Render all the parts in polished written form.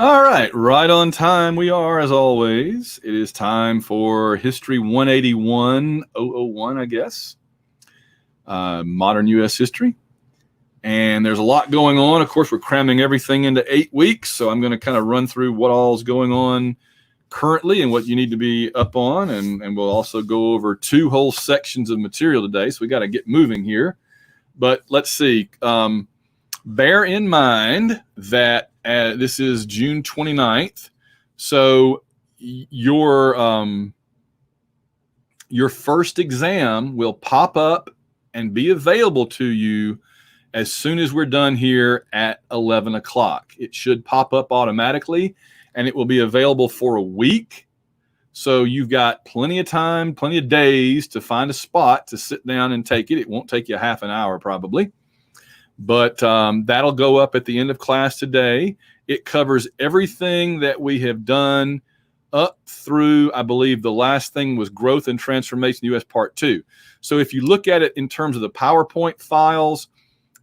All right on time we are, as always. It is time for History 181-001, I guess. Modern U.S. history. And there's a lot going on. Of course, we're cramming everything into 8 weeks, so I'm going to kind of run through what all is going on currently and what you need to be up on, and we'll also go over 2 whole sections of material today, so we got to get moving here. But let's see. Bear in mind that this is June 29th, so your first exam will pop up and be available to you as soon as we're done here at 11 o'clock. It should pop up automatically, and it will be available for a week. So you've got plenty of time, plenty of days to find a spot to sit down and take it. It won't take you half an hour probably, but that'll go up at the end of class today. It covers everything that we have done up through, I believe the last thing was Growth and Transformation U.S. Part 2. So if you look at it in terms of the PowerPoint files,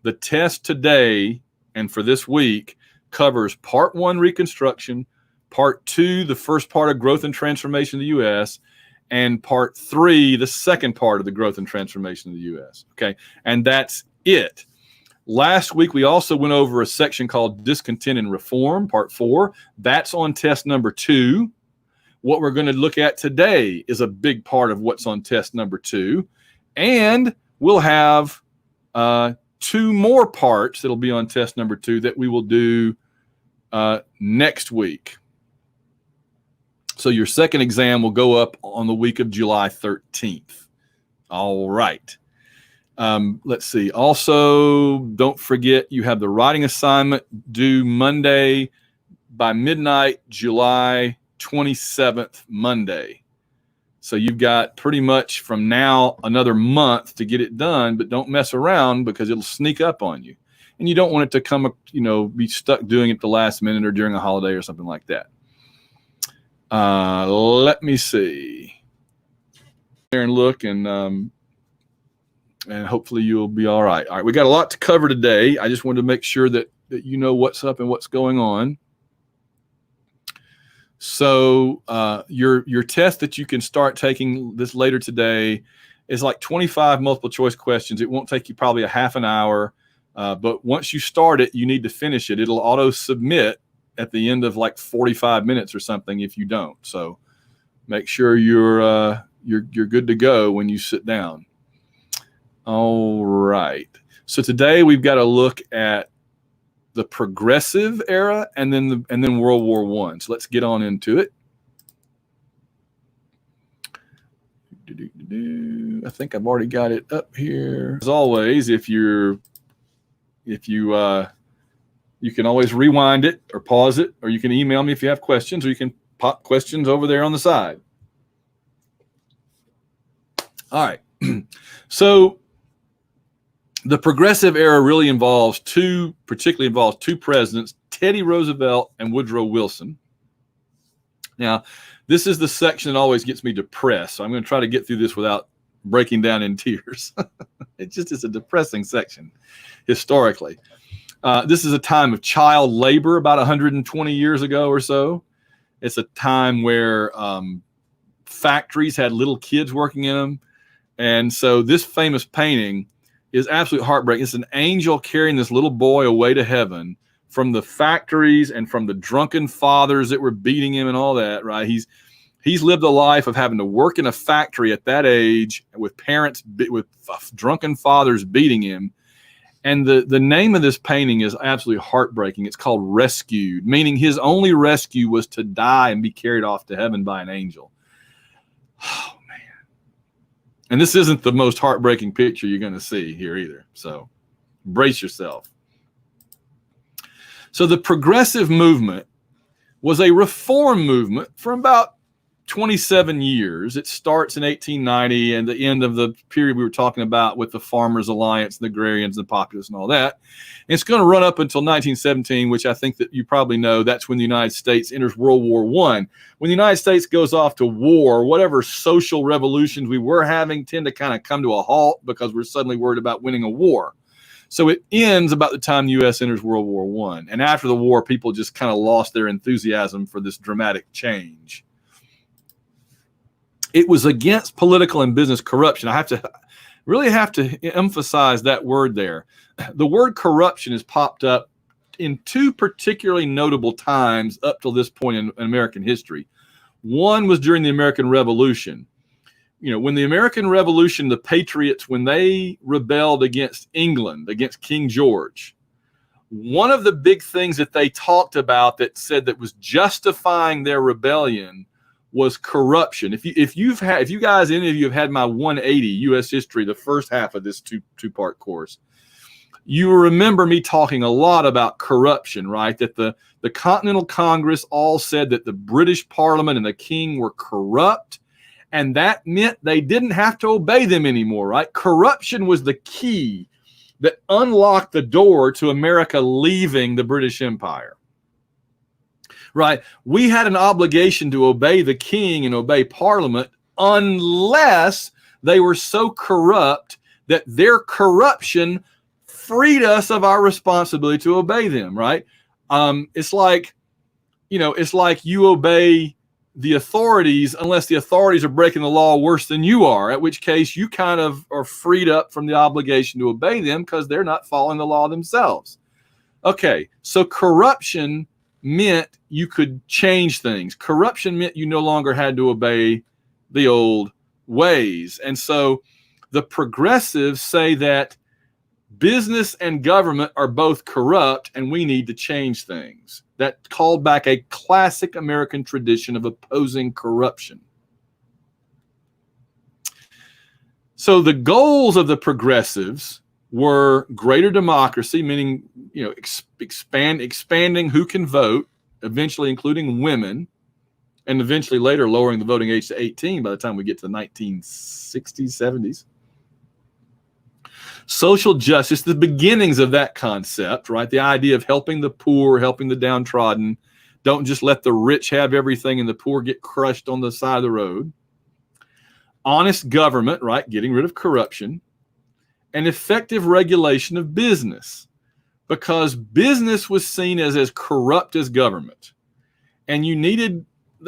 the test today and for this week covers Part 1 Reconstruction, Part 2 the first part of Growth and Transformation of the U.S., and Part 3 the second part of the Growth and Transformation of the U.S. Okay, and that's it. Last week we also went over a section called Discontent and Reform, Part 4. That's on test number 2. What we're going to look at today is a big part of what's on test number 2, and we'll have 2 more parts that'll be on test number 2 that we will do next week. So your second exam will go up on the week of July 13th. All right. Let's see. Also, don't forget you have the writing assignment due Monday by midnight, July 27th, Monday. So you've got pretty much from now another month to get it done, but don't mess around because it'll sneak up on you. And you don't want it to come, be stuck doing it at the last minute or during a holiday or something like that. Let me see. There and look, and hopefully you'll be all right. All right, we got a lot to cover today. I just wanted to make sure that you know what's up and what's going on. So your test that you can start taking this later today is like 25 multiple choice questions. It won't take you probably a half an hour, but once you start it, you need to finish it. It'll auto submit at the end of like 45 minutes or something if you don't. So make sure you're good to go when you sit down. All right. So today we've got to look at the Progressive era and then World War I. So let's get on into it. I think I've already got it up here. As always, you can always rewind it or pause it, or you can email me if you have questions, or you can pop questions over there on the side. All right. So the Progressive era really particularly involves two presidents, Teddy Roosevelt and Woodrow Wilson. Now, this is the section that always gets me depressed. So I'm going to try to get through this without breaking down in tears. It's a depressing section historically. This is a time of child labor about 120 years ago or so. It's a time where factories had little kids working in them. And so this famous painting is absolutely heartbreaking. It's an angel carrying this little boy away to heaven from the factories and from the drunken fathers that were beating him and all that, right? He's lived a life of having to work in a factory at that age with parents, with drunken fathers beating him. And the name of this painting is absolutely heartbreaking. It's called Rescued, meaning his only rescue was to die and be carried off to heaven by an angel. Oh, man. And this isn't the most heartbreaking picture you're going to see here either. So brace yourself. So the Progressive movement was a reform movement for about 27 years. It starts in 1890 and the end of the period we were talking about with the Farmers Alliance, the agrarians, the populists, and all that. And it's going to run up until 1917, which I think that you probably know that's when the United States enters World War I. When the United States goes off to war, whatever social revolutions we were having tend to kind of come to a halt because we're suddenly worried about winning a war. So it ends about the time the U.S. enters World War I. And after the war, people just kind of lost their enthusiasm for this dramatic change. It was against political and business corruption. I really have to emphasize that word there. The word corruption has popped up in two particularly notable times up till this point in American history. One was during the American Revolution. You know, when the American Revolution, the Patriots, when they rebelled against England, against King George, one of the big things that they talked about that said that was justifying their rebellion was corruption. If you guys, any of you have had my 180 U.S. history, the first half of this two-part course, you remember me talking a lot about corruption, right? That the Continental Congress all said that the British Parliament and the King were corrupt, and that meant they didn't have to obey them anymore, right? Corruption was the key that unlocked the door to America leaving the British Empire, right? We had an obligation to obey the King and obey Parliament unless they were so corrupt that their corruption freed us of our responsibility to obey them, right? It's like you obey the authorities unless the authorities are breaking the law worse than you are, at which case you kind of are freed up from the obligation to obey them because they're not following the law themselves. Okay, so corruption meant you could change things. Corruption meant you no longer had to obey the old ways. And so the progressives say that business and government are both corrupt and we need to change things. That called back a classic American tradition of opposing corruption. So the goals of the progressives were greater democracy, meaning, you know, expanding who can vote, eventually including women, and eventually later lowering the voting age to 18 by the time we get to the 1960s, 70s. Social justice, the beginnings of that concept, right? The idea of helping the poor, helping the downtrodden. Don't just let the rich have everything and the poor get crushed on the side of the road. Honest government, right? Getting rid of corruption. And effective regulation of business, because business was seen as corrupt as government. And you needed,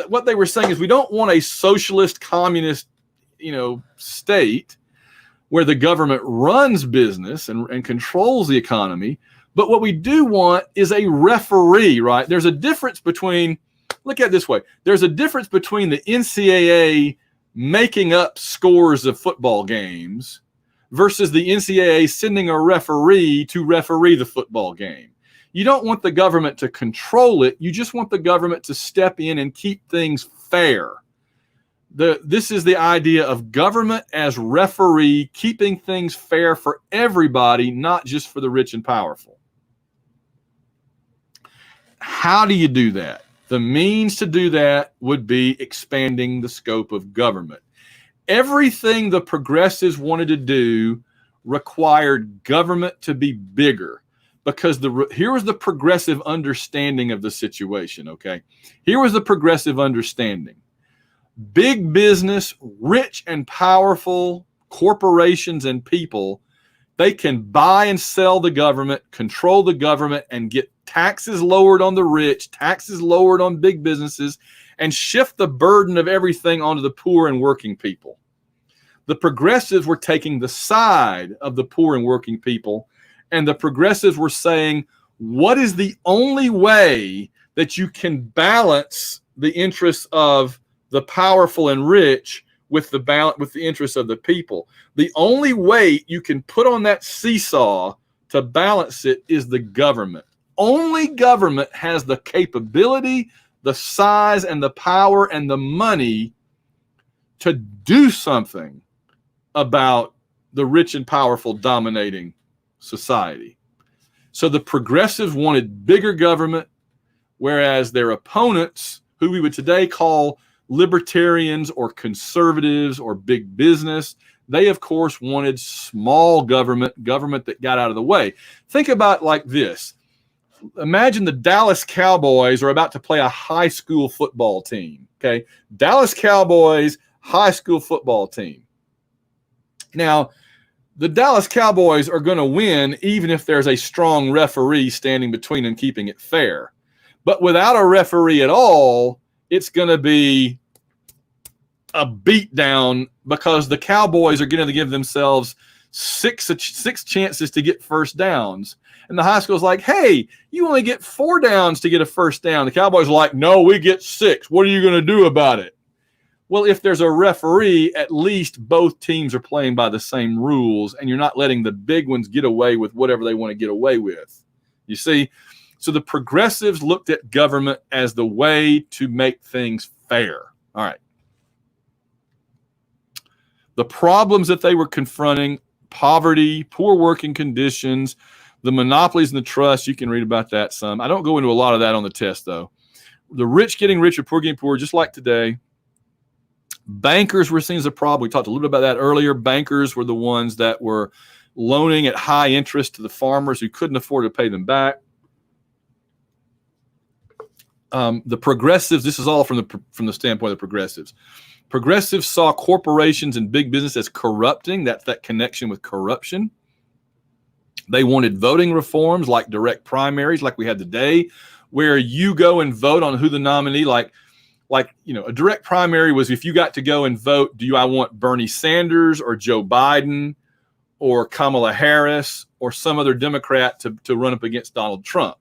what they were saying is we don't want a socialist, communist, state where the government runs business and controls the economy. But what we do want is a referee, right? There's a difference between, look at it this way, there's a difference between the NCAA making up scores of football games versus the NCAA sending a referee to referee the football game. You don't want the government to control it. You just want the government to step in and keep things fair. This is the idea of government as referee, keeping things fair for everybody, not just for the rich and powerful. How do you do that? The means to do that would be expanding the scope of government. Everything the progressives wanted to do required government to be bigger, because here was the progressive understanding of the situation, okay? Here was the progressive understanding. Big business, rich and powerful corporations and people, they can buy and sell the government, control the government, and get taxes lowered on the rich, taxes lowered on big businesses, and shift the burden of everything onto the poor and working people. The progressives were taking the side of the poor and working people, and the progressives were saying, what is the only way that you can balance the interests of the powerful and rich with the interests of the people? The only way you can put on that seesaw to balance it is the government. Only government has the capability, the size, and the power, and the money to do something about the rich and powerful dominating society. So the progressives wanted bigger government, whereas their opponents, who we would today call libertarians or conservatives or big business, they of course wanted small government that got out of the way. Think about it like this. Imagine the Dallas Cowboys are about to play a high school football team, okay? Dallas Cowboys high school football team. Now, the Dallas Cowboys are going to win even if there's a strong referee standing between and keeping it fair. But without a referee at all, it's going to be a beatdown because the Cowboys are going to give themselves six chances to get first downs. And the high school's like, hey, you only get 4 downs to get a first down. The Cowboys are like, no, we get 6. What are you going to do about it? Well, if there's a referee, at least both teams are playing by the same rules, and you're not letting the big ones get away with whatever they want to get away with. You see? So the progressives looked at government as the way to make things fair. All right. The problems that they were confronting, poverty, poor working conditions, the monopolies and the trusts, you can read about that some. I don't go into a lot of that on the test, though. The rich getting richer, poor getting poorer, just like today. Bankers were seen as a problem. We talked a little bit about that earlier. Bankers were the ones that were loaning at high interest to the farmers who couldn't afford to pay them back. The progressives, this is all from the standpoint of the progressives. Progressives saw corporations and big business as corrupting. That's that connection with corruption. They wanted voting reforms like direct primaries like we had today, where you go and vote on who the nominee, like a direct primary was if you got to go and vote, I want Bernie Sanders or Joe Biden or Kamala Harris or some other Democrat to run up against Donald Trump.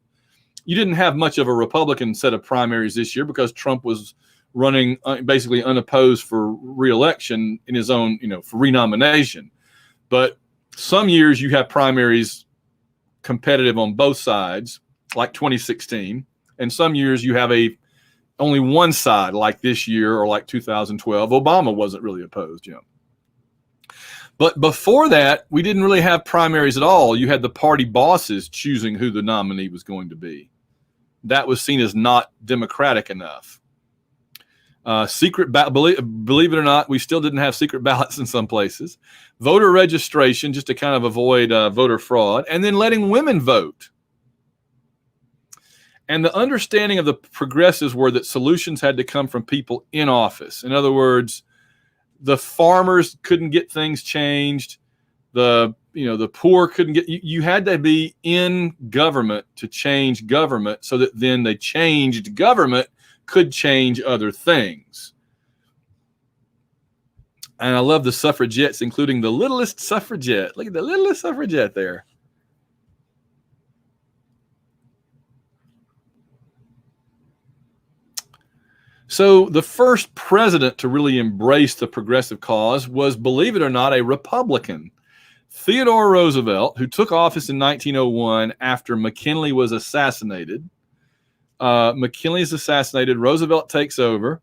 You didn't have much of a Republican set of primaries this year because Trump was running basically unopposed for re-election in his own, for renomination. But some years you have primaries competitive on both sides, like 2016, and some years you have only one side, like this year or like 2012. Obama wasn't really opposed, But before that, we didn't really have primaries at all. You had the party bosses choosing who the nominee was going to be. That was seen as not democratic enough. Secret ballot, believe it or not, we still didn't have secret ballots in some places. Voter registration, just to kind of avoid voter fraud, and then letting women vote. And the understanding of the progressives were that solutions had to come from people in office. In other words, the farmers couldn't get things changed. The poor couldn't get, you had to be in government to change government so that then the changed government could change other things. And I love the suffragettes, including the littlest suffragette. Look at the littlest suffragette there. So the first president to really embrace the progressive cause was, believe it or not, a Republican. Theodore Roosevelt, who took office in 1901 after McKinley was assassinated. McKinley is assassinated. Roosevelt takes over.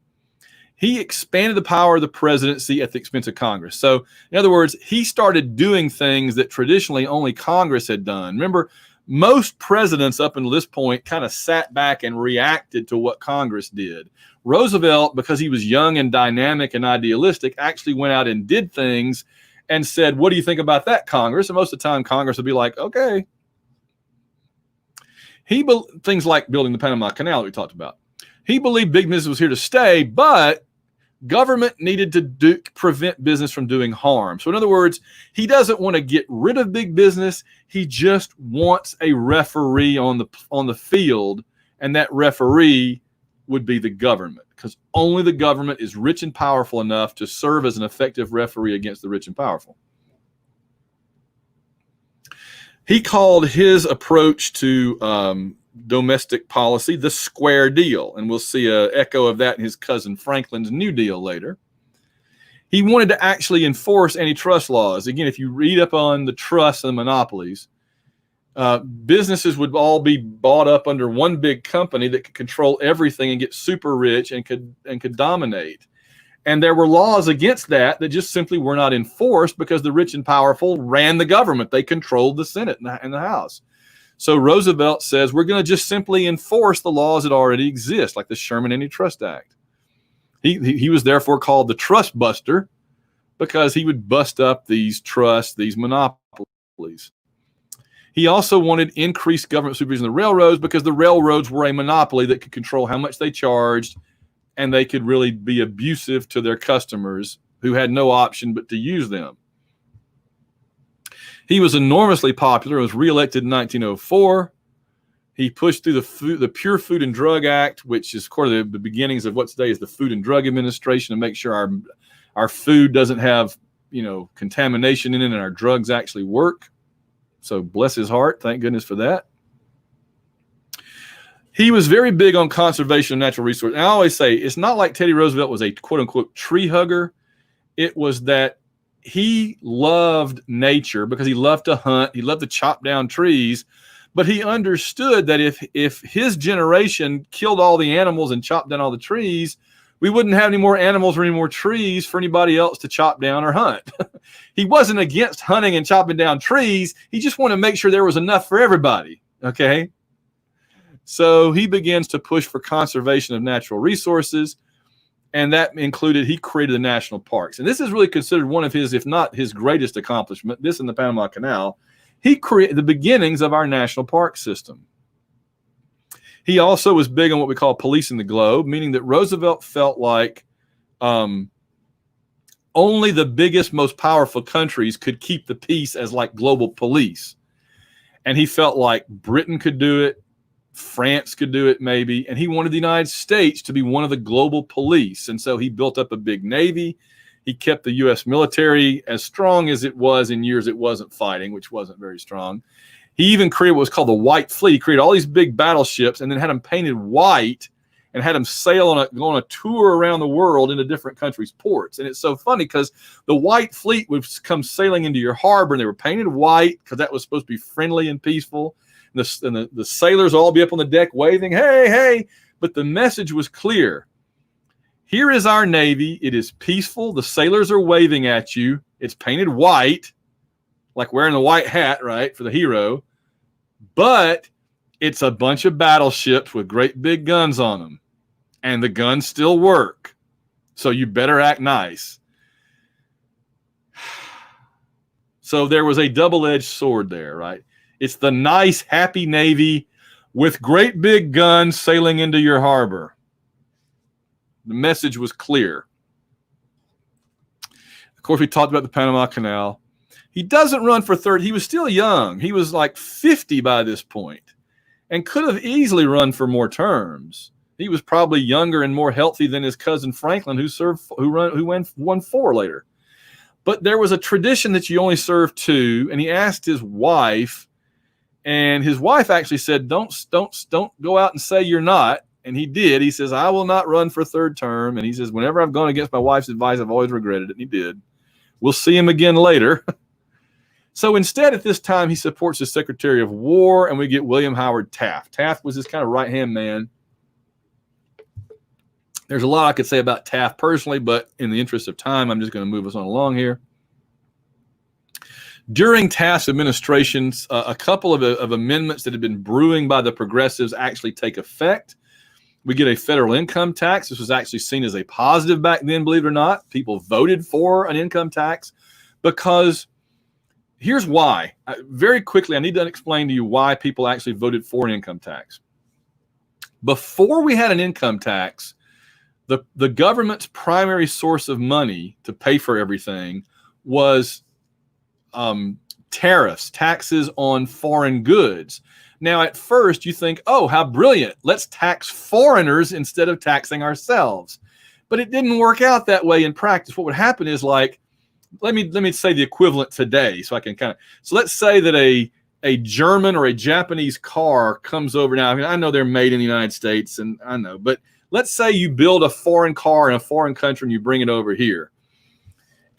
He expanded the power of the presidency at the expense of Congress. So, in other words, he started doing things that traditionally only Congress had done. Remember, most presidents up until this point kind of sat back and reacted to what Congress did. Roosevelt, because he was young and dynamic and idealistic, actually went out and did things and said, what do you think about that, Congress? And most of the time, Congress would be like, okay. Things like building the Panama Canal that we talked about. He believed big business was here to stay, but government needed to prevent business from doing harm. So in other words, he doesn't want to get rid of big business. He just wants a referee on the field, and that referee would be the government, because only the government is rich and powerful enough to serve as an effective referee against the rich and powerful. He called his approach to domestic policy the square deal, and we'll see an echo of that in his cousin Franklin's New Deal later. He wanted to actually enforce antitrust laws. Again, if you read up on the trusts and monopolies, businesses would all be bought up under one big company that could control everything and get super rich and could dominate. And there were laws against that just simply were not enforced because the rich and powerful ran the government. They controlled the Senate and the House. So Roosevelt says, we're going to just simply enforce the laws that already exist, like the Sherman Antitrust Act. He was therefore called the trust buster because he would bust up these trusts, these monopolies. He also wanted increased government supervision of the railroads because the railroads were a monopoly that could control how much they charged, and they could really be abusive to their customers who had no option but to use them. He was enormously popular, was reelected in 1904. He pushed through the Pure Food and Drug Act, which is sort of the beginnings of what today is the Food and Drug Administration, to make sure our food doesn't have, contamination in it and our drugs actually work. So bless his heart. Thank goodness for that. He was very big on conservation of natural resources. And I always say it's not like Teddy Roosevelt was a quote unquote tree hugger. It was that he loved nature because he loved to hunt. He loved to chop down trees. But he understood that if his generation killed all the animals and chopped down all the trees, we wouldn't have any more animals or any more trees for anybody else to chop down or hunt. He wasn't against hunting and chopping down trees. He just wanted to make sure there was enough for everybody. Okay. So he begins to push for conservation of natural resources. And that included, he created the national parks. And this is really considered one of his, if not his greatest accomplishment, this and the Panama Canal. He created the beginnings of our national park system. He also was big on what we call policing the globe, meaning that Roosevelt felt like only the biggest, most powerful countries could keep the peace as like global police. And he felt like Britain could do it, France could do it maybe, and he wanted the United States to be one of the global police. And so he built up a big navy. He kept the U.S. military as strong as it was in years it wasn't fighting, which wasn't very strong. He even created what was called the White Fleet. He created all these big battleships and then had them painted white and had them sail go on a tour around the world into different countries' ports. And it's so funny because the White Fleet would come sailing into your harbor and they were painted white because that was supposed to be friendly and peaceful. And the sailors all be up on the deck waving, hey, hey. But the message was clear. Here is our Navy. It is peaceful. The sailors are waving at you. It's painted white, like wearing the white hat, right, for the hero. But it's a bunch of battleships with great big guns on them. And the guns still work. So you better act nice. So there was a double-edged sword there, right? It's the nice, happy Navy with great big guns sailing into your harbor. The message was clear. Of course, we talked about the Panama Canal. He doesn't run for third. He was still young. He was like 50 by this point and could have easily run for more terms. He was probably younger and more healthy than his cousin Franklin, who won 4 later. But there was a tradition that you only serve 2, and he asked his wife, and his wife actually said, don't go out and say you're not. And he did. He says, I will not run for 3rd term. And he says, whenever I've gone against my wife's advice, I've always regretted it. And he did. We'll see him again later. So instead, at this time, he supports the Secretary of War, and we get William Howard Taft. Taft was his kind of right-hand man. There's a lot I could say about Taft personally, but in the interest of time, I'm just going to move us on along here. During Taft's administrations, a couple of amendments that had been brewing by the progressives actually take effect. We get a federal income tax. This was actually seen as a positive back then, believe it or not. People voted for an income tax because here's why. Very quickly, I need to explain to you why people actually voted for an income tax. Before we had an income tax, the government's primary source of money to pay for everything was tariffs, taxes on foreign goods. Now, at first, you think, oh, how brilliant. Let's tax foreigners instead of taxing ourselves. But it didn't work out that way in practice. What would happen is like, let me say the equivalent today so I can so let's say that a German or a Japanese car comes over now. I mean, I know they're made in the United States, and I know, but let's say you build a foreign car in a foreign country and you bring it over here.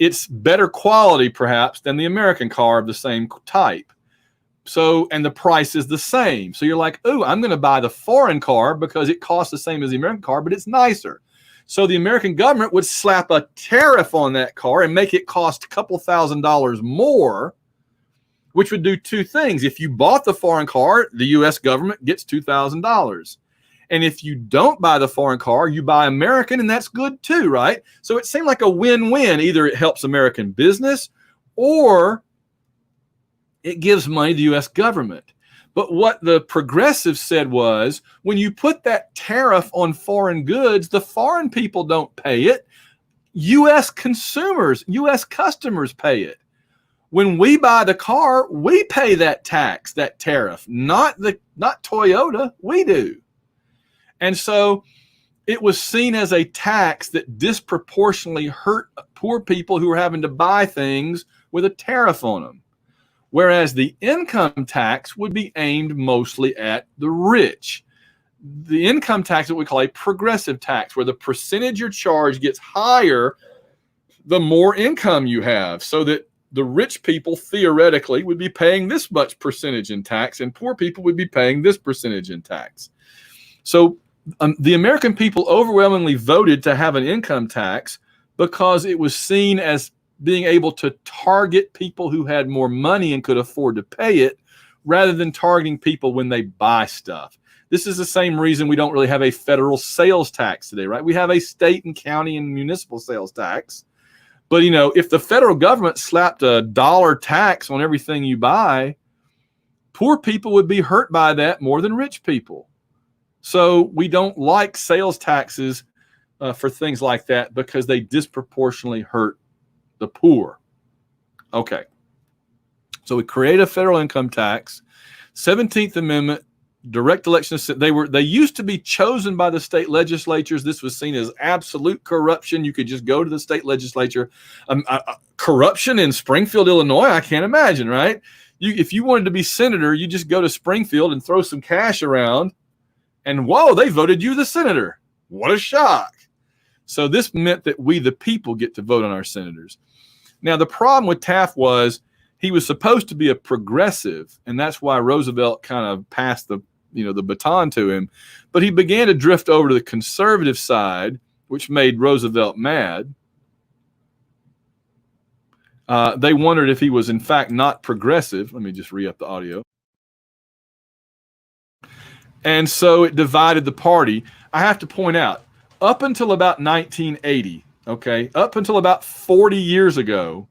It's better quality, perhaps, than the American car of the same type. So, and the price is the same. So you're like, oh, I'm going to buy the foreign car because it costs the same as the American car, but it's nicer. So the American government would slap a tariff on that car and make it cost a couple $1,000s more, which would do 2 things. If you bought the foreign car, the U.S. government gets $2,000. And if you don't buy the foreign car, you buy American, and that's good too, right? So it seemed like a win-win. Either it helps American business or it gives money to the U.S. government. But what the progressives said was, when you put that tariff on foreign goods, the foreign people don't pay it. U.S. consumers, U.S. customers pay it. When we buy the car, we pay that tax, that tariff, not Toyota. We do. And so it was seen as a tax that disproportionately hurt poor people who were having to buy things with a tariff on them. Whereas the income tax would be aimed mostly at the rich. The income tax is what we call a progressive tax, where the percentage you're charged gets higher the more income you have, so that the rich people theoretically would be paying this much percentage in tax and poor people would be paying this percentage in tax. So the American people overwhelmingly voted to have an income tax because it was seen as being able to target people who had more money and could afford to pay it, rather than targeting people when they buy stuff. This is the same reason we don't really have a federal sales tax today, right? We have a state and county and municipal sales tax. But, you know, if the federal government slapped a $1 tax on everything you buy, poor people would be hurt by that more than rich people. So we don't like sales taxes for things like that because they disproportionately hurt the poor. Okay. So we create a federal income tax. 17th Amendment, direct election. They used to be chosen by the state legislatures. This was seen as absolute corruption. You could just go to the state legislature. Corruption in Springfield, Illinois, I can't imagine, right? If you wanted to be senator, you just go to Springfield and throw some cash around, and whoa, they voted you the senator. What a shock. So this meant that we, the people, get to vote on our senators. Now, the problem with Taft was he was supposed to be a progressive, and that's why Roosevelt kind of passed the baton to him. But he began to drift over to the conservative side, which made Roosevelt mad. They wondered if he was, in fact, not progressive. Let me just re-up the audio. And so it divided the party. I have to point out, up until about 1980, okay, up until about 40 years ago,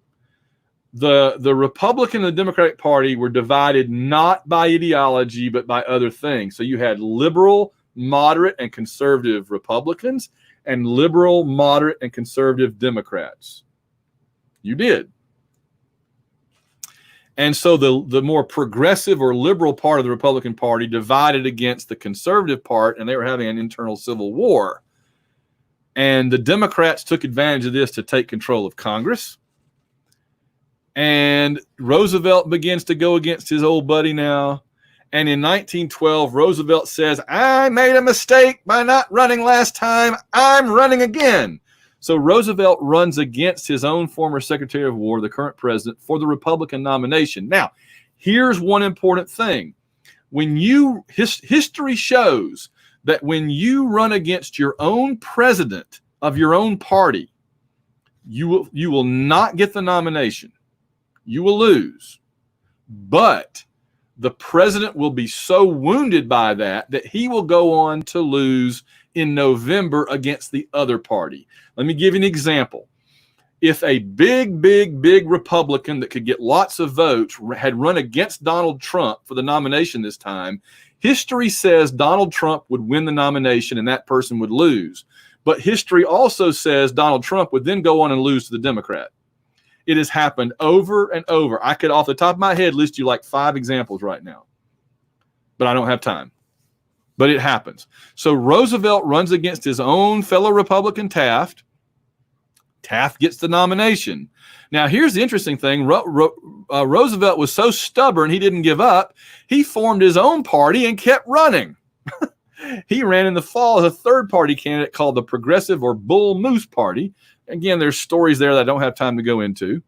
the Republican and the Democratic Party were divided not by ideology, but by other things. So you had liberal, moderate, and conservative Republicans and liberal, moderate, and conservative Democrats. You did. And so the more progressive or liberal part of the Republican Party divided against the conservative part, and they were having an internal civil war. And the Democrats took advantage of this to take control of Congress. And Roosevelt begins to go against his old buddy now. And in 1912, Roosevelt says, I made a mistake by not running last time. I'm running again. So Roosevelt runs against his own former Secretary of War, the current president, for the Republican nomination. Now, here's one important thing. History shows that when you run against your own president of your own party, you will not get the nomination. You will lose. But the president will be so wounded by that he will go on to lose in November against the other party. Let me give you an example. If a big Republican that could get lots of votes had run against Donald Trump for the nomination this time, history says Donald Trump would win the nomination and that person would lose. But history also says Donald Trump would then go on and lose to the Democrat. It has happened over and over. I could, off the top of my head, list you like 5 examples right now, but I don't have time. But it happens. So Roosevelt runs against his own fellow Republican Taft. Taft gets the nomination. Now, here's the interesting thing. Roosevelt was so stubborn, he didn't give up. He formed his own party and kept running. He ran in the fall as a third-party candidate called the Progressive or Bull Moose Party. Again, there's stories there that I don't have time to go into.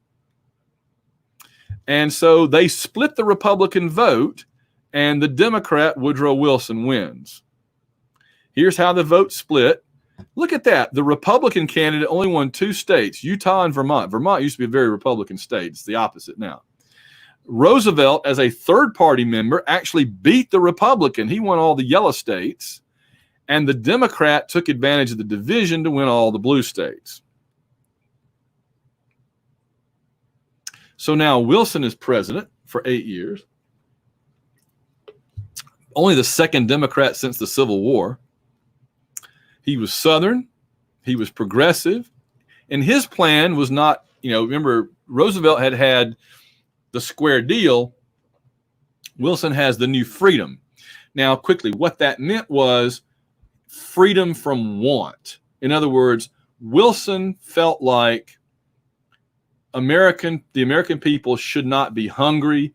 And so they split the Republican vote, and the Democrat Woodrow Wilson wins. Here's how the vote split. Look at that. The Republican candidate only won 2 states, Utah and Vermont. Vermont used to be a very Republican state. It's the opposite now. Roosevelt, as a third-party member, actually beat the Republican. He won all the yellow states, and the Democrat took advantage of the division to win all the blue states. So now Wilson is president for 8 years. Only the second Democrat since the Civil War. He was Southern. He was progressive. And his plan was not, remember, Roosevelt had the square deal, Wilson has the new freedom. Now, quickly, what that meant was freedom from want. In other words, Wilson felt like the American people should not be hungry,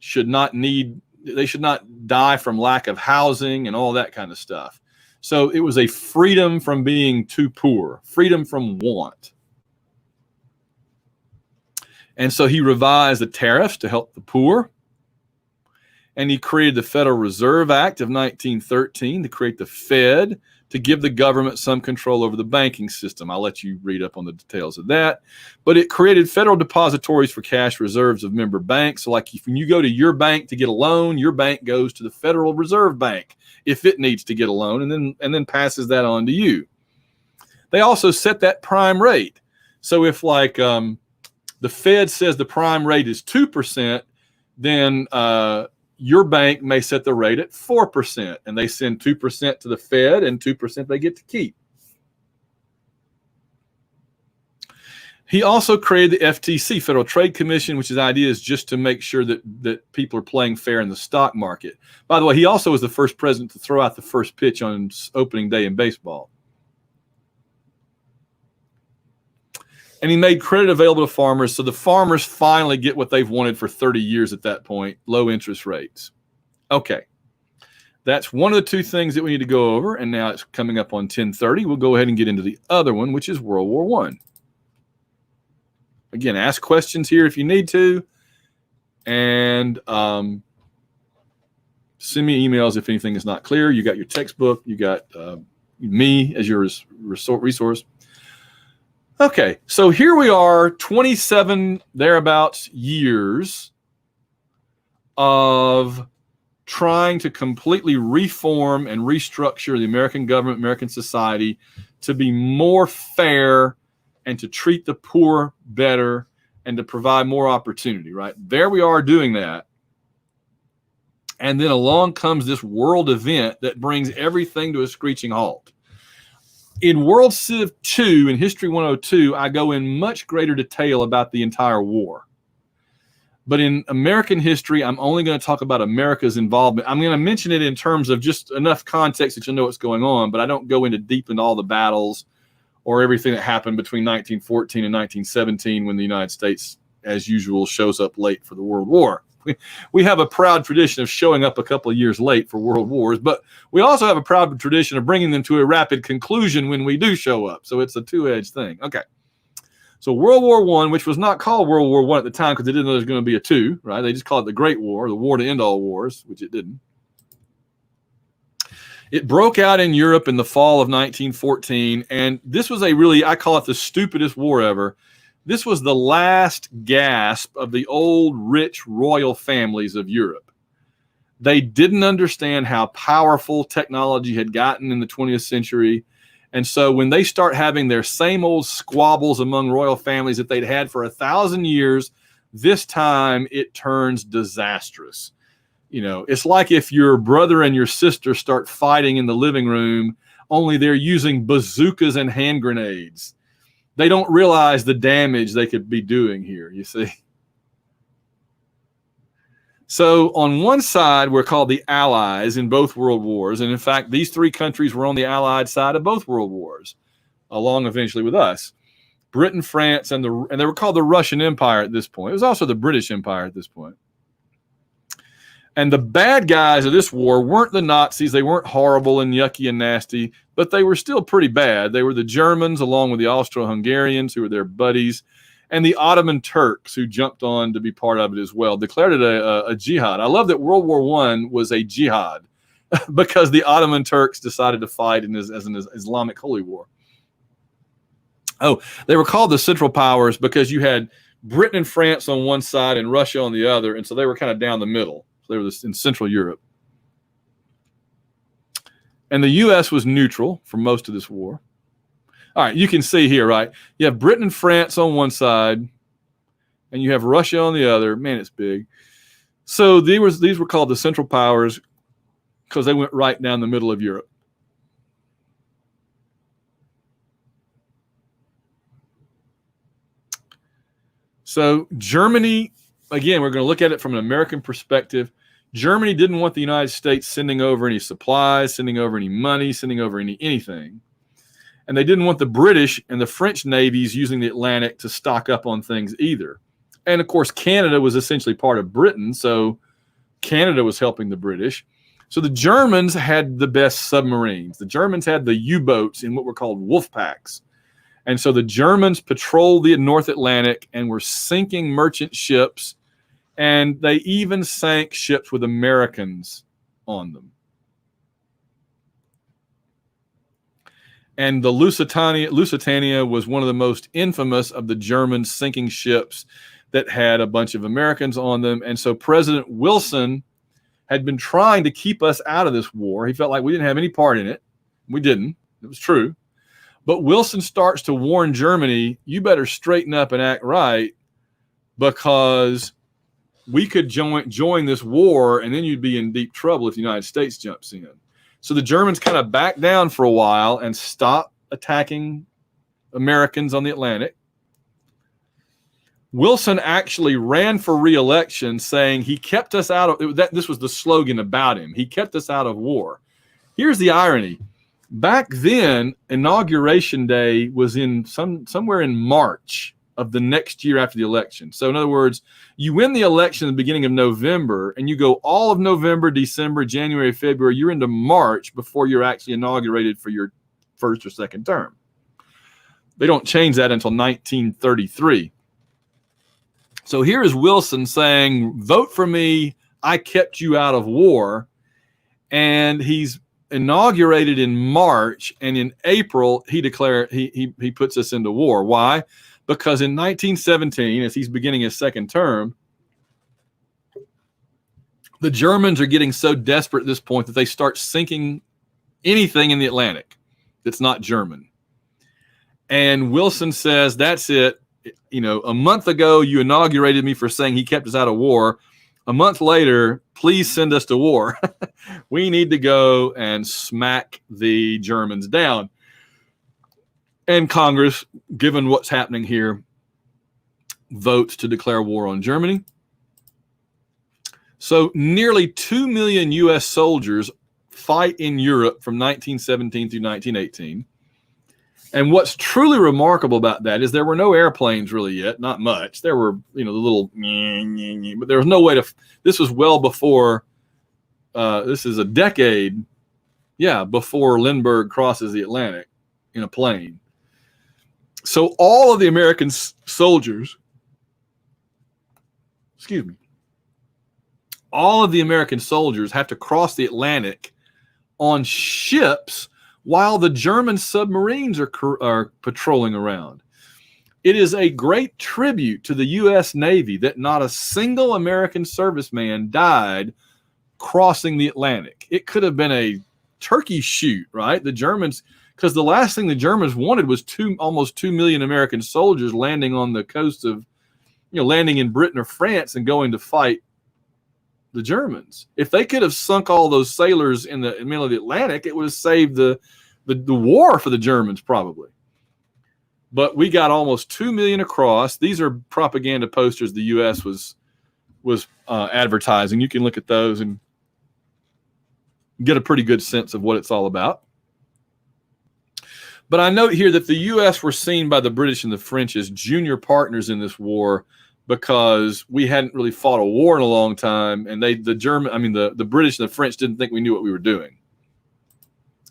they should not die from lack of housing and all that kind of stuff. So it was a freedom from being too poor, freedom from want. And so he revised the tariffs to help the poor. And he created the Federal Reserve Act of 1913 to create the Fed, to give the government some control over the banking system. I'll let you read up on the details of that. But it created federal depositories for cash reserves of member banks. So like when you go to your bank to get a loan, your bank goes to the Federal Reserve Bank if it needs to get a loan, and then passes that on to you. They also set that prime rate. So if like the Fed says the prime rate is 2%, then your bank may set the rate at 4%, and they send 2% to the Fed and 2% they get to keep. He also created the FTC, Federal Trade Commission, which his idea is just to make sure that people are playing fair in the stock market. By the way, he also was the first president to throw out the first pitch on opening day in baseball. And he made credit available to farmers, so the farmers finally get what they've wanted for 30 years at that point, low interest rates. Okay, that's one of the two things that we need to go over, and now it's coming up on 10:30. We'll go ahead and get into the other one, which is World War I. Again, ask questions here if you need to, and send me emails if anything is not clear. You got your textbook, you got me as your resource. Okay, so here we are, 27 thereabouts years of trying to completely reform and restructure the American government, American society to be more fair and to treat the poor better and to provide more opportunity, right? There we are doing that. And then along comes this world event that brings everything to a screeching halt. In World Civ 2, in History 102, I go in much greater detail about the entire war. But in American history, I'm only going to talk about America's involvement. I'm going to mention it in terms of just enough context that you'll know what's going on, but I don't go deep into all the battles or everything that happened between 1914 and 1917 when the United States, as usual, shows up late for the World War. We have a proud tradition of showing up a couple of years late for world wars, but we also have a proud tradition of bringing them to a rapid conclusion when we do show up. So it's a two-edged thing. Okay. So World War I, which was not called World War I at the time because they didn't know there was going to be a two, right? They just called it the Great War, the war to end all wars, which it didn't. It broke out in Europe in the fall of 1914, and this was I call it the stupidest war ever. This was the last gasp of the old, rich, royal families of Europe. They didn't understand how powerful technology had gotten in the 20th century. And so when they start having their same old squabbles among royal families that they'd had for 1,000 years, this time it turns disastrous. You know, it's like if your brother and your sister start fighting in the living room, only they're using bazookas and hand grenades. They don't realize the damage they could be doing here, you see. So on one side, we're called the Allies in both world wars. And in fact, these three countries were on the Allied side of both world wars, along eventually with us. Britain, France, and they were called the Russian Empire at this point. It was also the British Empire at this point. And the bad guys of this war weren't the Nazis. They weren't horrible and yucky and nasty, but they were still pretty bad. They were the Germans, along with the Austro-Hungarians, who were their buddies, and the Ottoman Turks, who jumped on to be part of it as well, declared it a jihad. I love that World War I was a jihad because the Ottoman Turks decided to fight as an Islamic holy war. Oh, they were called the Central Powers because you had Britain and France on one side and Russia on the other, and so they were kind of down the middle. They were in Central Europe. And the U.S. was neutral for most of this war. All right, you can see here, right? You have Britain and France on one side, and you have Russia on the other. Man, it's big. So these were called the Central Powers because they went right down the middle of Europe. So Germany again, we're going to look at it from an American perspective. Germany didn't want the United States sending over any supplies, sending over any money, sending over anything. And they didn't want the British and the French navies using the Atlantic to stock up on things either. And of course, Canada was essentially part of Britain, so Canada was helping the British. So the Germans had the best submarines. The Germans had the U-boats in what were called wolf packs. And so the Germans patrolled the North Atlantic and were sinking merchant ships, and they even sank ships with Americans on them. And the Lusitania was one of the most infamous of the German sinking ships that had a bunch of Americans on them. And so President Wilson had been trying to keep us out of this war. He felt like we didn't have any part in it. We didn't. It was true. But Wilson starts to warn Germany, you better straighten up and act right, because we could join this war, and then you'd be in deep trouble if the United States jumps in. So the Germans kind of backed down for a while and stopped attacking Americans on the Atlantic. Wilson actually ran for re-election, saying he kept us out of this was the slogan about him. He kept us out of war. Here's the irony. Back then, Inauguration Day was in somewhere in March of the next year after the election. So in other words, you win the election at the beginning of November, and you go all of November, December, January, February, you're into March before you're actually inaugurated for your first or second term. They don't change that until 1933. So here is Wilson saying, vote for me, I kept you out of war. And he's inaugurated in March, and in April he declared he puts us into war. Why? Because in 1917, as he's beginning his second term, the Germans are getting so desperate at this point that they start sinking anything in the Atlantic that's not German. And Wilson says, that's it. You know, a month ago you inaugurated me for saying he kept us out of war. A month later, please send us to war. We need to go and smack the Germans down. And Congress, given what's happening here, votes to declare war on Germany. So nearly 2 million U.S. soldiers fight in Europe from 1917 through 1918. And what's truly remarkable about that is there were no airplanes really yet, not much. There were, the little, but there was no way to, this was well before, this is a decade, before Lindbergh crosses the Atlantic in a plane. So all of the American soldiers, all of the American soldiers have to cross the Atlantic on ships while the German submarines are patrolling around. It is a great tribute to the U.S. Navy that not a single American serviceman died crossing the Atlantic. It could have been a turkey shoot, right? The Germans, because the last thing the Germans wanted was almost 2 million American soldiers landing on the coast of, landing in Britain or France and going to fight the Germans. If they could have sunk all those sailors in the middle of the Atlantic, it would have saved the war for the Germans probably. But we got almost 2 million across. These are propaganda posters the U.S. was advertising. You can look at those and get a pretty good sense of what it's all about. But I note here that the U.S. were seen by the British and the French as junior partners in this war because we hadn't really fought a war in a long time, and the British and the French didn't think we knew what we were doing.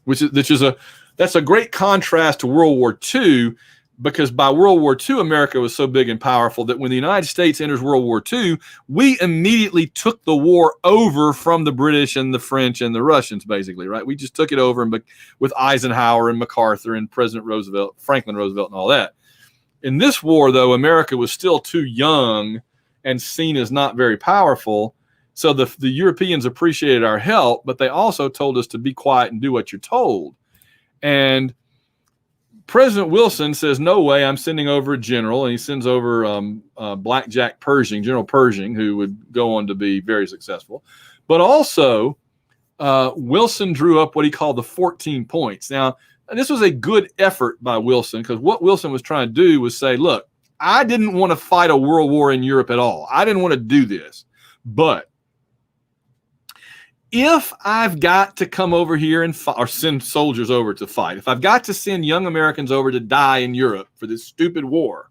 That's a great contrast to World War II, because by World War II, America was so big and powerful that when the United States enters World War II, we immediately took the war over from the British and the French and the Russians, basically, right? We just took it over with Eisenhower and MacArthur and President Roosevelt, Franklin Roosevelt, and all that. In this war, though, America was still too young and seen as not very powerful. So the Europeans appreciated our help, but they also told us to be quiet and do what you're told. And President Wilson says, no way, I'm sending over a general. And he sends over Blackjack Pershing, General Pershing, who would go on to be very successful. But also, Wilson drew up what he called the 14 points. Now, this was a good effort by Wilson, because what Wilson was trying to do was say, look, I didn't want to fight a world war in Europe at all. I didn't want to do this. But if I've got to come over here and or send soldiers over to fight, if I've got to send young Americans over to die in Europe for this stupid war,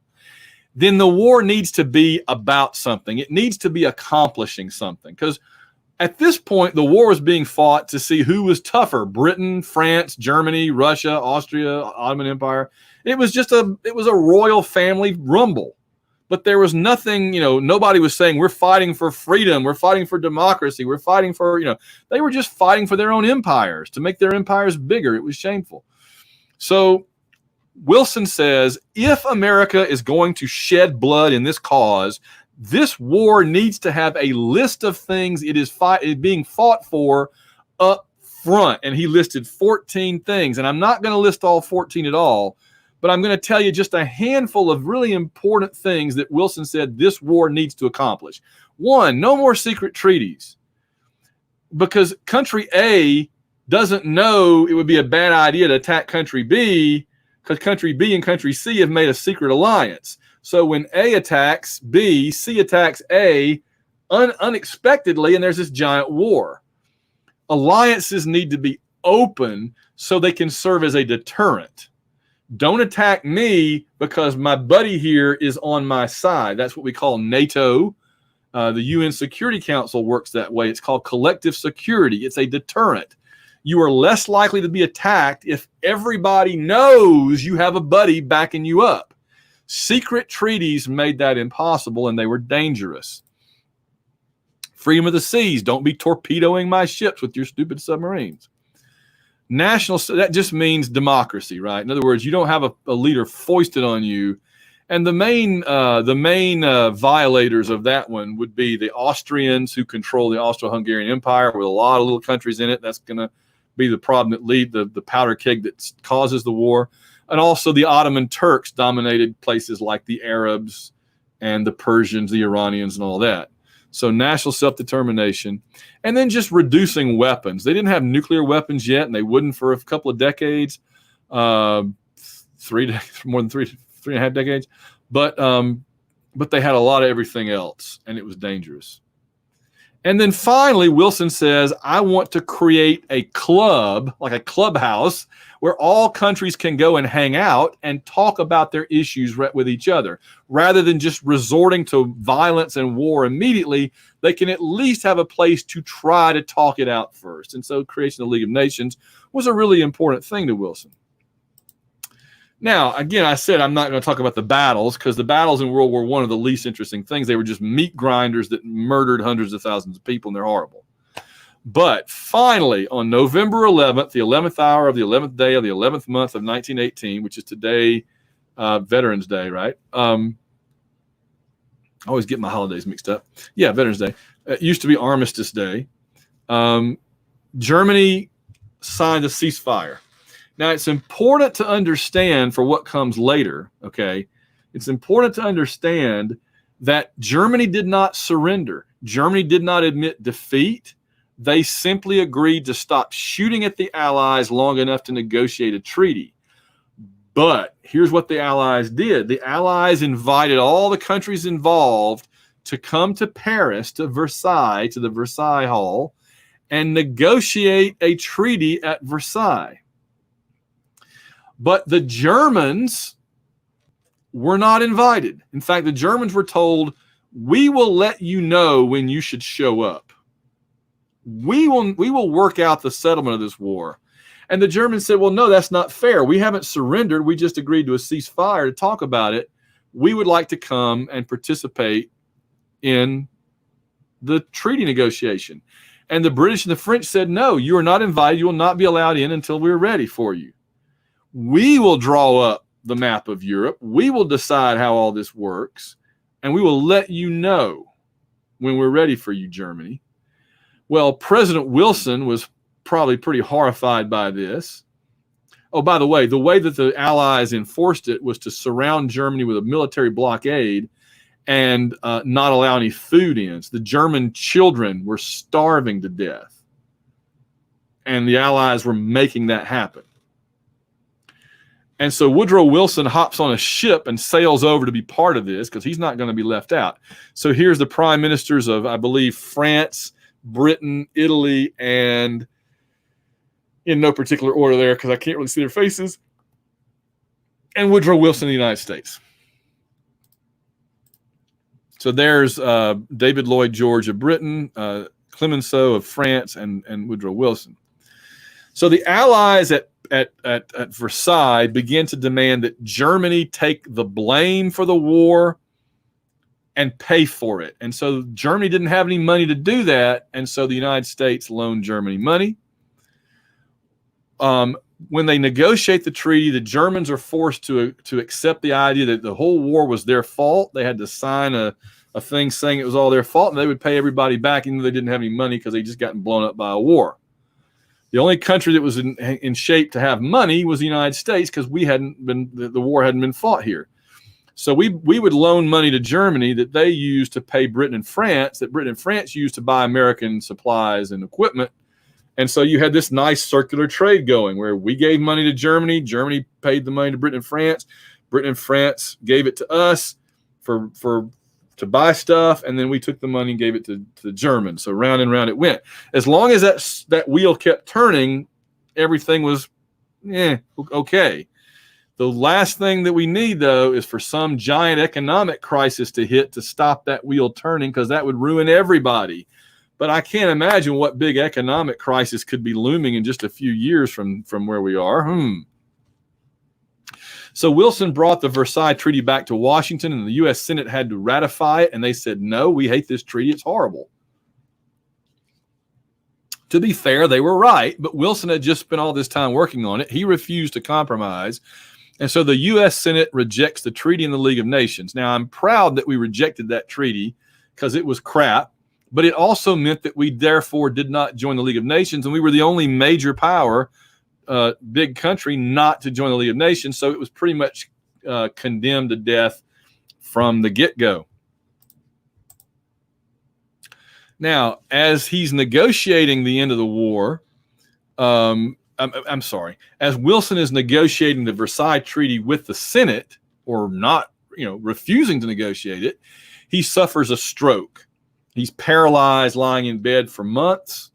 then the war needs to be about something. It needs to be accomplishing something. Because at this point, the war was being fought to see who was tougher: Britain, France, Germany, Russia, Austria, Ottoman Empire. It was a royal family rumble. But there was nothing, nobody was saying we're fighting for freedom, we're fighting for democracy, we're fighting for, they were just fighting for their own empires, to make their empires bigger. It was shameful. So Wilson says, if America is going to shed blood in this cause, this war needs to have a list of things it is being fought for up front. And he listed 14 things. And I'm not going to list all 14 at all, but I'm going to tell you just a handful of really important things that Wilson said this war needs to accomplish. One, no more secret treaties, because country A doesn't know it would be a bad idea to attack country B, because country B and country C have made a secret alliance. So when A attacks B, C attacks A unexpectedly, and there's this giant war. Alliances need to be open so they can serve as a deterrent. Don't attack me because my buddy here is on my side. That's what we call NATO. The UN Security Council works that way. It's called collective security. It's a deterrent. You are less likely to be attacked if everybody knows you have a buddy backing you up. Secret treaties made that impossible, and they were dangerous. Freedom of the seas. Don't be torpedoing my ships with your stupid submarines. National, that just means democracy, right? In other words, you don't have a leader foisted on you. And the main violators of that one would be the Austrians, who control the Austro-Hungarian Empire with a lot of little countries in it. That's going to be the problem that lead the powder keg that causes the war. And also the Ottoman Turks dominated places like the Arabs and the Persians, the Iranians, and all that. So national self-determination, and then just reducing weapons. They didn't have nuclear weapons yet, and they wouldn't for a couple of decades, more than three and a half decades. But they had a lot of everything else, and it was dangerous. And then finally, Wilson says, I want to create a club, like a clubhouse, where all countries can go and hang out and talk about their issues with each other. Rather than just resorting to violence and war immediately, they can at least have a place to try to talk it out first. And so creation of the League of Nations was a really important thing to Wilson. Now, again, I said I'm not going to talk about the battles, because the battles in World War I are the least interesting things. They were just meat grinders that murdered hundreds of thousands of people, and they're horrible. But finally, on November 11th, the 11th hour of the 11th day of the 11th month of 1918, which is today, Veterans Day, right? I always get my holidays mixed up. Yeah, Veterans Day. It used to be Armistice Day. Germany signed a ceasefire. Now, it's important to understand for what comes later, okay? It's important to understand that Germany did not surrender. Germany did not admit defeat. They simply agreed to stop shooting at the Allies long enough to negotiate a treaty. But here's what the Allies did. The Allies invited all the countries involved to come to Paris, to Versailles, to the Versailles Hall, and negotiate a treaty at Versailles. But the Germans were not invited. In fact, the Germans were told, we will let you know when you should show up. We will work out the settlement of this war. And the Germans said, well, no, that's not fair. We haven't surrendered. We just agreed to a ceasefire to talk about it. We would like to come and participate in the treaty negotiation. And the British and the French said, no, you are not invited. You will not be allowed in until we're ready for you. We will draw up the map of Europe. We will decide how all this works. And we will let you know when we're ready for you, Germany. Well, President Wilson was probably pretty horrified by this. Oh, by the way that the Allies enforced it was to surround Germany with a military blockade and not allow any food in. So the German children were starving to death. And the Allies were making that happen. And so Woodrow Wilson hops on a ship and sails over to be part of this because he's not going to be left out. So here's the prime ministers of, I believe, France, Britain, Italy, and in no particular order there because I can't really see their faces, and Woodrow Wilson in the United States. So there's David Lloyd George of Britain, Clemenceau of France, and Woodrow Wilson. So the Allies at Versailles began to demand that Germany take the blame for the war and pay for it. And so Germany didn't have any money to do that, and so the United States loaned Germany money. When they negotiate the treaty, the Germans are forced to accept the idea that the whole war was their fault. They had to sign a thing saying it was all their fault, and they would pay everybody back even though they didn't have any money because they just gotten blown up by a war. The only country that was in shape to have money was the United States because the war hadn't been fought here. So we would loan money to Germany that they used to pay Britain and France, that Britain and France used to buy American supplies and equipment. And so you had this nice circular trade going where we gave money to Germany, Germany paid the money to Britain and France gave it to us to buy stuff, and then we took the money and gave it to the Germans. So round and round it went. As long as that wheel kept turning, everything was okay. The last thing that we need, though, is for some giant economic crisis to hit to stop that wheel turning, because that would ruin everybody. But I can't imagine what big economic crisis could be looming in just a few years from where we are. So Wilson brought the Versailles Treaty back to Washington, and the U.S. Senate had to ratify it, and they said, no, we hate this treaty. It's horrible. To be fair, they were right, but Wilson had just spent all this time working on it. He refused to compromise, and so the U.S. Senate rejects the treaty in the League of Nations. Now, I'm proud that we rejected that treaty because it was crap, but it also meant that we therefore did not join the League of Nations, and we were the only major power, big country, not to join the League of Nations, so it was pretty much condemned to death from the get-go. Now, as he's negotiating the end of the war, I'm sorry, as Wilson is negotiating the Versailles Treaty with the Senate, or not, refusing to negotiate it, he suffers a stroke. He's paralyzed, lying in bed for months.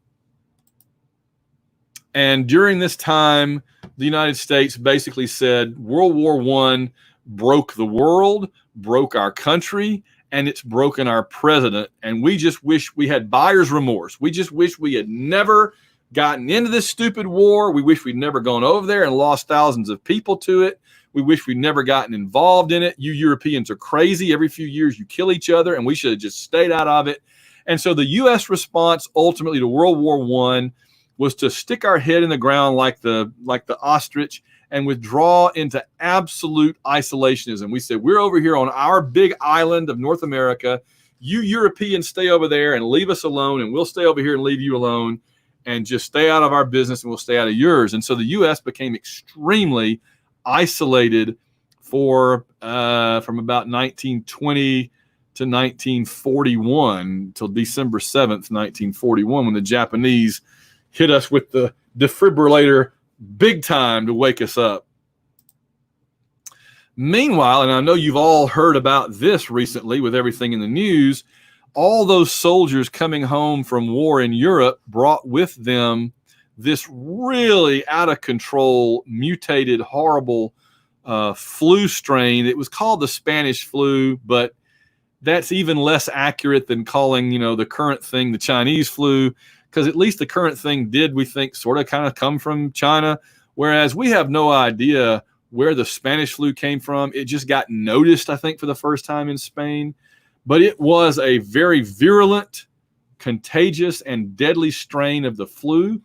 And during this time, the United States basically said World War I broke the world, broke our country, and it's broken our president. And we just wish we had buyer's remorse. We just wish we had never gotten into this stupid war. We wish we'd never gone over there and lost thousands of people to it. We wish we'd never gotten involved in it. You Europeans are crazy. Every few years you kill each other, and we should have just stayed out of it. And so the U.S. response ultimately to World War I was to stick our head in the ground like the ostrich and withdraw into absolute isolationism. We said, we're over here on our big island of North America. You Europeans stay over there and leave us alone, and we'll stay over here and leave you alone, and just stay out of our business and we'll stay out of yours. And so the U.S. became extremely isolated from about 1920 to 1941 until December 7th, 1941, when the Japanese hit us with the defibrillator big time to wake us up. Meanwhile, and I know you've all heard about this recently with everything in the news, all those soldiers coming home from war in Europe brought with them this really out of control, mutated, horrible flu strain. It was called the Spanish flu, but that's even less accurate than calling, the current thing the Chinese flu, because at least the current thing did, we think, sort of kind of come from China, whereas we have no idea where the Spanish flu came from. It just got noticed, I think, for the first time in Spain. But it was a very virulent, contagious, and deadly strain of the flu,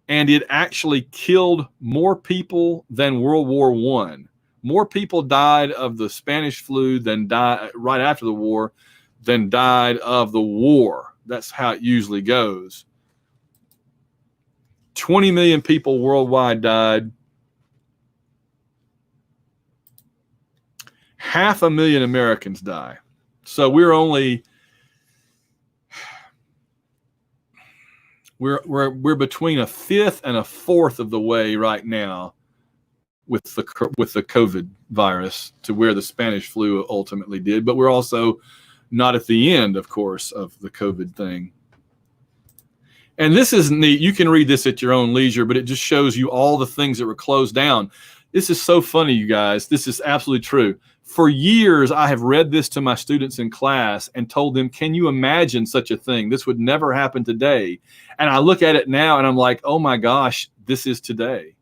and it actually killed more people than World War I. More people died of the Spanish flu than died right after the war than died of the war. That's how it usually goes. 20 million people worldwide died. 500,000 Americans die. So we're between a fifth and a fourth of the way right now with the COVID virus to where the Spanish flu ultimately did. But we're also not at the end, of course, of the COVID thing. And this is neat. You can read this at your own leisure, but it just shows you all the things that were closed down. This is so funny, you guys. This is absolutely true. For years, I have read this to my students in class and told them, can you imagine such a thing? This would never happen today. And I look at it now and I'm like, oh my gosh, this is today.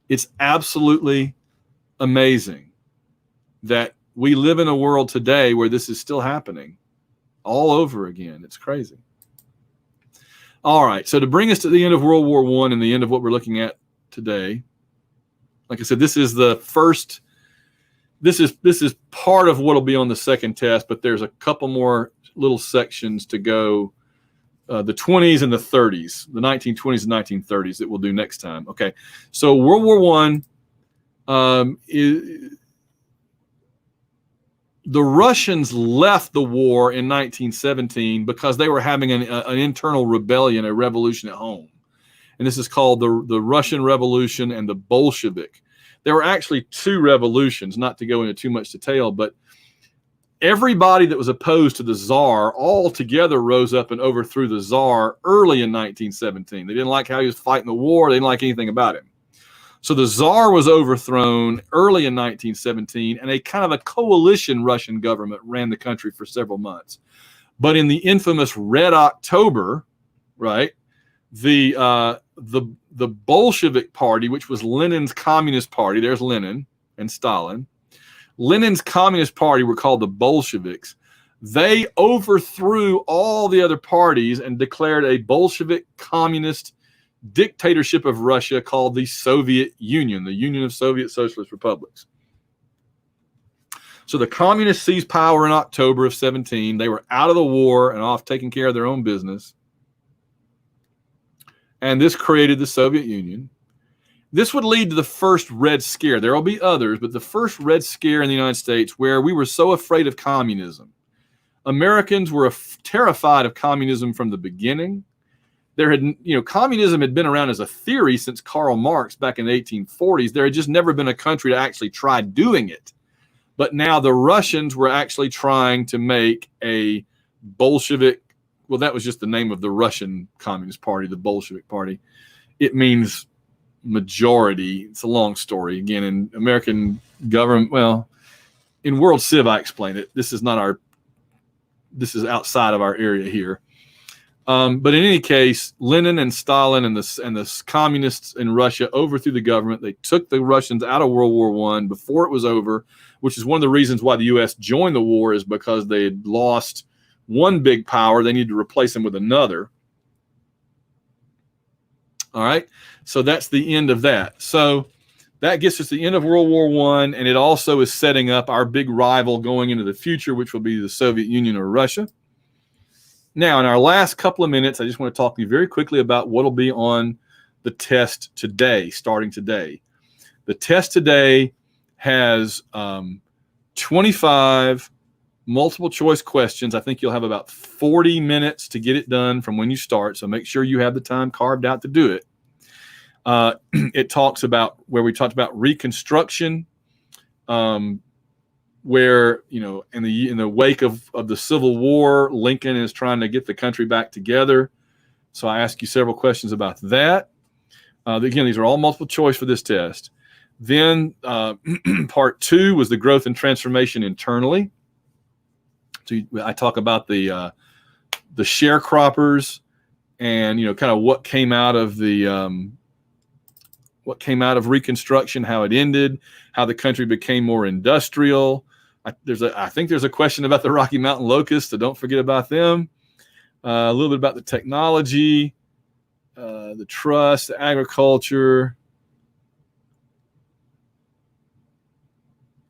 It's absolutely amazing that we live in a world today where this is still happening all over again. It's crazy. All right, so to bring us to the end of World War I and the end of what we're looking at today, like I said, this is the first, this is part of what will be on the second test, but there's a couple more little sections to go, the 20s and the 30s, the 1920s and 1930s that we'll do next time. Okay, so World War I, the Russians left the war in 1917 because they were having an internal rebellion, a revolution at home. And this is called the Russian Revolution and the Bolshevik. There were actually two revolutions, not to go into too much detail, but everybody that was opposed to the Tsar all together rose up and overthrew the Tsar early in 1917. They didn't like how he was fighting the war. They didn't like anything about him. So the Tsar was overthrown early in 1917, and a kind of a coalition Russian government ran the country for several months. But in the infamous Red October, right, the Bolshevik Party, which was Lenin's Communist Party, there's Lenin and Stalin. Lenin's Communist Party were called the Bolsheviks. They overthrew all the other parties and declared a Bolshevik communist dictatorship of Russia called the Soviet Union, the Union of Soviet Socialist Republics. So the communists seized power in October of 17. They were out of the war and off taking care of their own business. And this created the Soviet Union. This would lead to the first Red Scare. There will be others, but the first Red Scare in the United States, where we were so afraid of communism. Americans were terrified of communism from the beginning. There had, communism had been around as a theory since Karl Marx back in the 1840s. There had just never been a country to actually try doing it. But now the Russians were actually trying to make a Bolshevik, well, that was just the name of the Russian Communist Party, the Bolshevik Party. It means majority. It's a long story. Again, in American government, well, in World Civ, I explained it. This is outside of our area here. But in any case, Lenin and Stalin and the communists in Russia overthrew the government. They took the Russians out of World War I before it was over, which is one of the reasons why the U.S. joined the war, is because they had lost one big power. They needed to replace them with another. All right, so that's the end of that. So that gets us to the end of World War I, and it also is setting up our big rival going into the future, which will be the Soviet Union or Russia. Now, in our last couple of minutes, I just want to talk to you very quickly about what will be on the test today, starting today. The test today has 25 multiple choice questions. I think you'll have about 40 minutes to get it done from when you start, so make sure you have the time carved out to do it. It talks about where we talked about Reconstruction, where, in the wake of the Civil War, Lincoln is trying to get the country back together. So I ask you several questions about that. Again, these are all multiple choice for this test. Then part 2 was the growth and transformation internally. So I talk about the sharecroppers and, kind of what came out of Reconstruction, how it ended, how the country became more industrial. I think there's a question about the Rocky Mountain locusts, so don't forget about them. A little bit about the technology, the trust, the agriculture,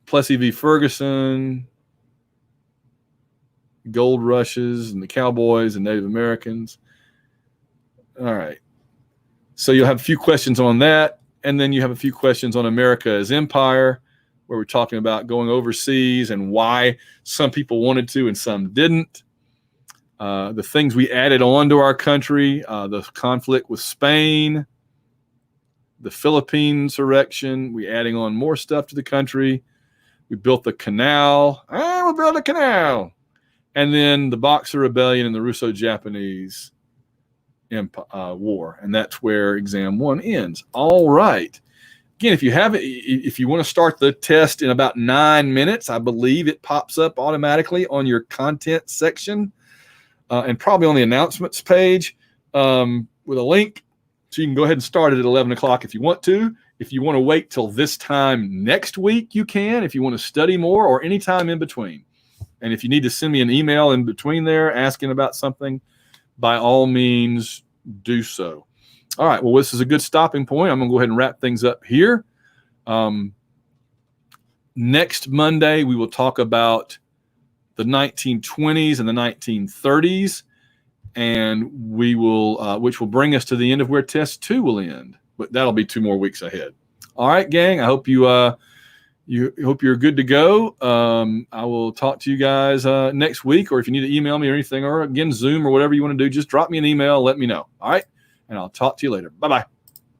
Plessy v. Ferguson, gold rushes and the cowboys and Native Americans. All right. So you'll have a few questions on that, and then you have a few questions on America as empire, where we're talking about going overseas and why some people wanted to and some didn't. The things we added on to our country, the conflict with Spain, the Philippine insurrection. We adding on more stuff to the country. We built the canal. We'll build a canal. And then the Boxer Rebellion and the Russo-Japanese war. And that's where exam 1 ends. All right. Again, if you want to start the test in about 9 minutes, I believe it pops up automatically on your content section and probably on the announcements page with a link. So you can go ahead and start it at 11 o'clock if you want to. If you want to wait till this time next week, you can. If you want to study more or any time in between. And if you need to send me an email in between there asking about something, by all means, do so. All right. Well, this is a good stopping point. I'm going to go ahead and wrap things up here. Next Monday, we will talk about the 1920s and the 1930s, and we will, which will bring us to the end of where test 2 will end. But that'll be 2 more weeks ahead. All right, gang. I hope you hope you're good to go. I will talk to you guys next week, or if you need to email me or anything, or again, Zoom or whatever you want to do, just drop me an email. Let me know. All right. And I'll talk to you later. Bye-bye.